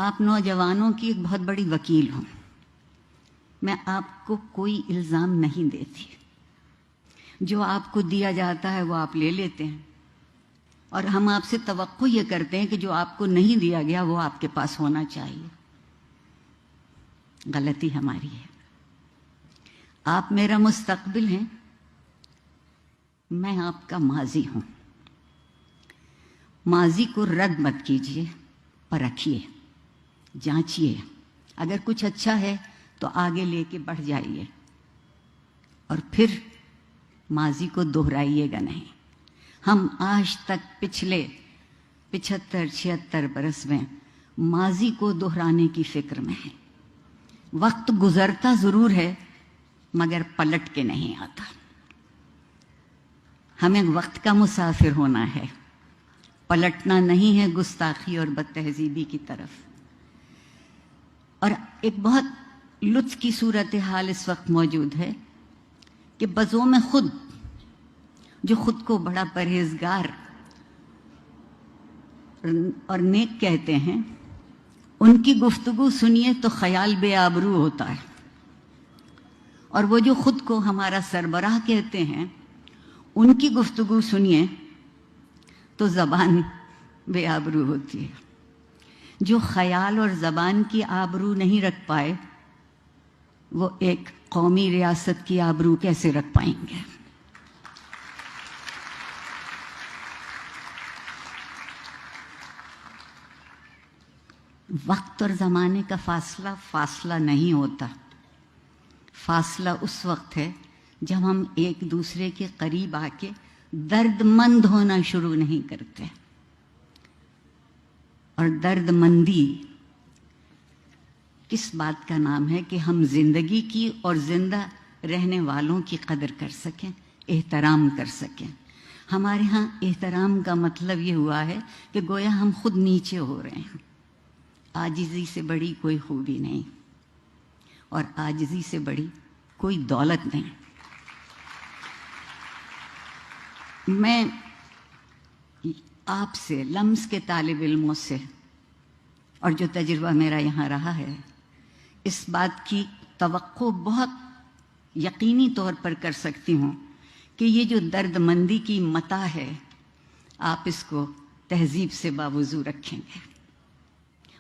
آپ نوجوانوں کی ایک بہت بڑی وکیل ہوں. میں آپ کو کوئی الزام نہیں دیتی. جو آپ کو دیا جاتا ہے وہ آپ لے لیتے ہیں، اور ہم آپ سے توقع یہ کرتے ہیں کہ جو آپ کو نہیں دیا گیا وہ آپ کے پاس ہونا چاہیے. غلطی ہماری ہے. آپ میرا مستقبل ہیں، میں آپ کا ماضی ہوں. ماضی کو رد مت کیجیے، پرکھیے، جانچیے. اگر کچھ اچھا ہے تو آگے لے کے بڑھ جائیے، اور پھر ماضی کو دہرائیے گا نہیں. ہم آج تک پچھلے 75-76 برس میں ماضی کو دہرانے کی فکر میں ہیں. وقت گزرتا ضرور ہے مگر پلٹ کے نہیں آتا. ہمیں وقت کا مسافر ہونا ہے، پلٹنا نہیں ہے گستاخی اور بد تہذیبی کی طرف. اور ایک بہت لطف کی صورتحال اس وقت موجود ہے کہ بزوم خود جو خود کو بڑا پرہیزگار اور نیک کہتے ہیں، ان کی گفتگو سنیے تو خیال بے آبرو ہوتا ہے. اور وہ جو خود کو ہمارا سربراہ کہتے ہیں، ان کی گفتگو سنیے تو زبان بے آبرو ہوتی ہے. جو خیال اور زبان کی آبرو نہیں رکھ پائے، وہ ایک قومی ریاست کی آبرو کیسے رکھ پائیں گے؟ وقت اور زمانے کا فاصلہ نہیں ہوتا. فاصلہ اس وقت ہے جب ہم ایک دوسرے کے قریب آ کے درد مند ہونا شروع نہیں کرتے. اور درد مندی کس بات کا نام ہے کہ ہم زندگی کی اور زندہ رہنے والوں کی قدر کر سکیں، احترام کر سکیں. ہمارے ہاں احترام کا مطلب یہ ہوا ہے کہ گویا ہم خود نیچے ہو رہے ہیں. عاجزی سے بڑی کوئی خوبی نہیں، اور عاجزی سے بڑی کوئی دولت نہیں. میں آپ سے، لمس کے طالب علموں سے، اور جو تجربہ میرا یہاں رہا ہے، اس بات کی توقع بہت یقینی طور پر کر سکتی ہوں کہ یہ جو درد مندی کی متاع ہے، آپ اس کو تہذیب سے باوضو رکھیں گے.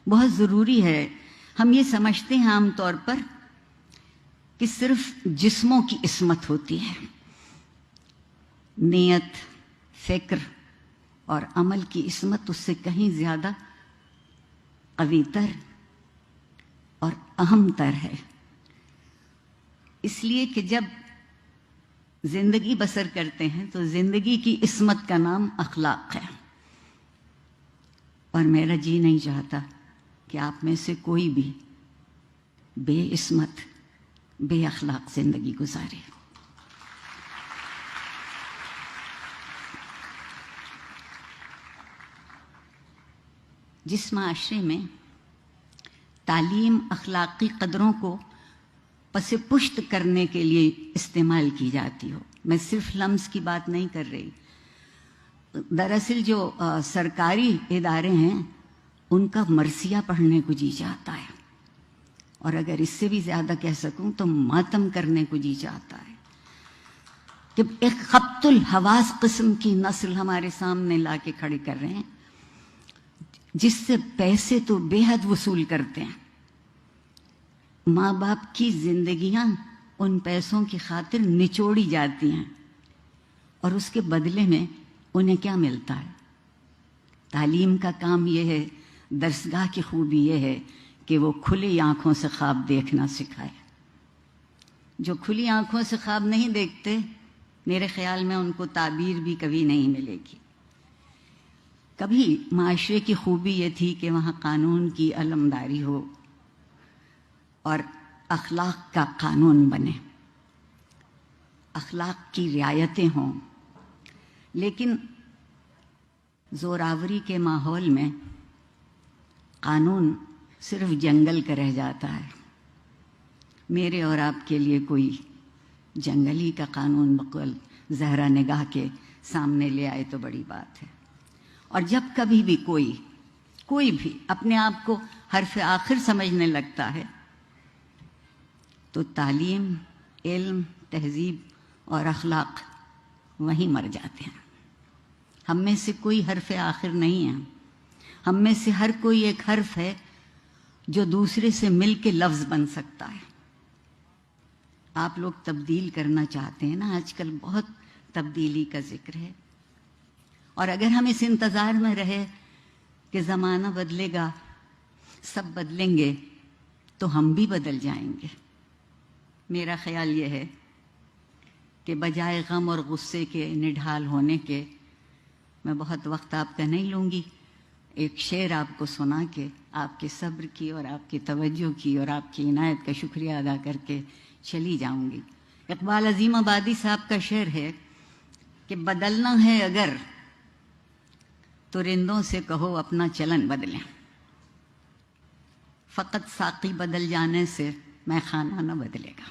بہت ضروری ہے. ہم یہ سمجھتے ہیں عام طور پر کہ صرف جسموں کی عصمت ہوتی ہے. نیت، فکر اور عمل کی عصمت اس سے کہیں زیادہ قوی تر اور اہم تر ہے. اس لیے کہ جب زندگی بسر کرتے ہیں تو زندگی کی عصمت کا نام اخلاق ہے. اور میرا جی نہیں چاہتا کہ آپ میں سے کوئی بھی بے عصمت، بے اخلاق زندگی گزارے. جس معاشرے میں تعلیم اخلاقی قدروں کو پس پشت کرنے کے لیے استعمال کی جاتی ہو، میں صرف لمس کی بات نہیں کر رہی. دراصل جو سرکاری ادارے ہیں ان کا مرثیہ پڑھنے کو جی چاہتا ہے، اور اگر اس سے بھی زیادہ کہہ سکوں تو ماتم کرنے کو جی چاہتا ہے کہ ایک خبط الحواس قسم کی نسل ہمارے سامنے لا کے کھڑی کر رہے ہیں، جس سے پیسے تو بے حد وصول کرتے ہیں. ماں باپ کی زندگیاں ان پیسوں کی خاطر نچوڑی جاتی ہیں، اور اس کے بدلے میں انہیں کیا ملتا ہے؟ تعلیم کا کام یہ ہے، درسگاہ کی خوبی یہ ہے کہ وہ کھلی آنکھوں سے خواب دیکھنا سکھائے. جو کھلی آنکھوں سے خواب نہیں دیکھتے، میرے خیال میں ان کو تعبیر بھی کبھی نہیں ملے گی. کبھی معاشرے کی خوبی یہ تھی کہ وہاں قانون کی علمداری ہو اور اخلاق کا قانون بنے، اخلاق کی رعایتیں ہوں. لیکن زوراوری کے ماحول میں قانون صرف جنگل کا رہ جاتا ہے. میرے اور آپ کے لیے کوئی جنگلی کا قانون بقول زہرا نگاہ کے سامنے لے آئے تو بڑی بات ہے. اور جب کبھی بھی کوئی کوئی بھی اپنے آپ کو حرف آخر سمجھنے لگتا ہے تو تعلیم، علم، تہذیب اور اخلاق وہیں مر جاتے ہیں۔ ہم میں سے کوئی حرف آخر نہیں ہے، ہم میں سے ہر کوئی ایک حرف ہے جو دوسرے سے مل کے لفظ بن سکتا ہے۔ آپ لوگ تبدیل کرنا چاہتے ہیں نا، آج کل بہت تبدیلی کا ذکر ہے، اور اگر ہم اس انتظار میں رہے کہ زمانہ بدلے گا، سب بدلیں گے، تو ہم بھی بدل جائیں گے۔ میرا خیال یہ ہے کہ بجائے غم اور غصے کے نڈھال ہونے کے، میں بہت وقت آپ کا نہیں لوں گی، ایک شعر آپ کو سنا کے آپ کے صبر کی اور آپ کی توجہ کی اور آپ کی عنایت کا شکریہ ادا کر کے چلی جاؤں گی۔ اقبال عظیم آبادی صاحب کا شعر ہے کہ بدلنا ہے اگر تو رندوں سے کہو اپنا چلن بدلیں، فقط ساقی بدل جانے سے میں خانہ نہ بدلے گا۔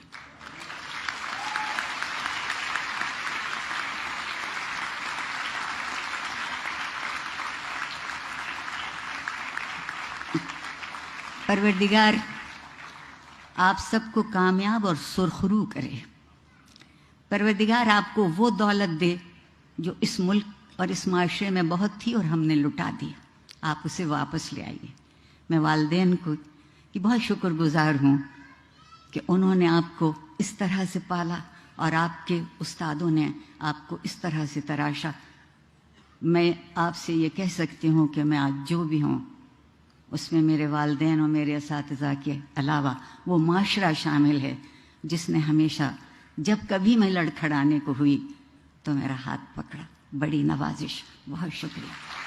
پروردگار آپ سب کو کامیاب اور سرخرو کرے۔ پروردگار آپ کو وہ دولت دے جو اس ملک اور اس معاشرے میں بہت تھی اور ہم نے لٹا دی، آپ اسے واپس لے آئیے۔ میں والدین کو کی بہت شکر گزار ہوں کہ انہوں نے آپ کو اس طرح سے پالا اور آپ کے استادوں نے آپ کو اس طرح سے تراشا۔ میں آپ سے یہ کہہ سکتی ہوں کہ میں آج جو بھی ہوں اس میں میرے والدین اور میرے اساتذہ کے علاوہ وہ معاشرہ شامل ہے جس نے ہمیشہ جب کبھی میں لڑکھڑانے کو ہوئی تو میرا ہاتھ پکڑا۔ بڑی نوازش، بہت شکریہ۔